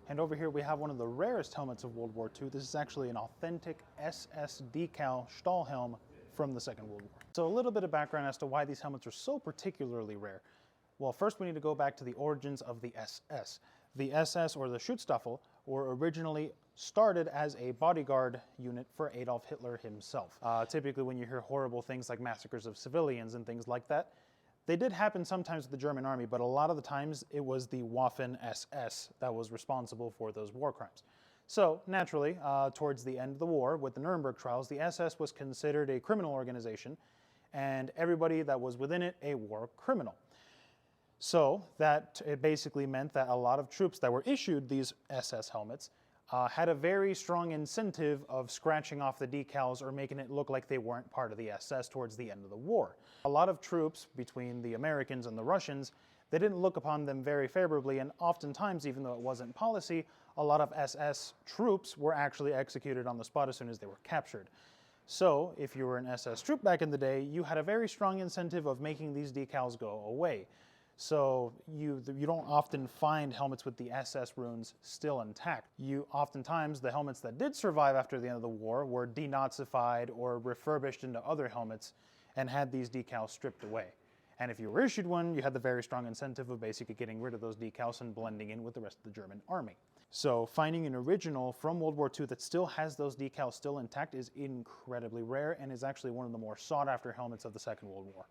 And over here we have one of the rarest helmets of World War II. This is actually an authentic SS decal Stahlhelm from the Second World War. So a little bit of background as to why these helmets are so particularly rare. Well, first we need to go back to the origins of the SS. The SS, or the Schutzstaffel, were originally started as a bodyguard unit for Adolf Hitler himself. Typically when you hear horrible things like massacres of civilians and things like that, they did happen sometimes with the German army, but a lot of the times it was the Waffen SS that was responsible for those war crimes. So naturally, towards the end of the war, with the Nuremberg trials, the SS was considered a criminal organization, and everybody that was within it a war criminal. So that it basically meant that a lot of troops that were issued these SS helmets had a very strong incentive of scratching off the decals or making it look like they weren't part of the SS towards the end of the war. A lot of troops between the Americans and the Russians, they didn't look upon them very favorably, and oftentimes, even though it wasn't policy, a lot of SS troops were actually executed on the spot as soon as they were captured. So if you were an SS troop back in the day, you had a very strong incentive of making these decals go away. So you don't often find helmets with the SS runes still intact. Oftentimes, the helmets that did survive after the end of the war were denazified or refurbished into other helmets and had these decals stripped away. And if you were issued one, you had the very strong incentive of basically getting rid of those decals and blending in with the rest of the German army. So finding an original from World War II that still has those decals still intact is incredibly rare and is actually one of the more sought after helmets of the Second World War.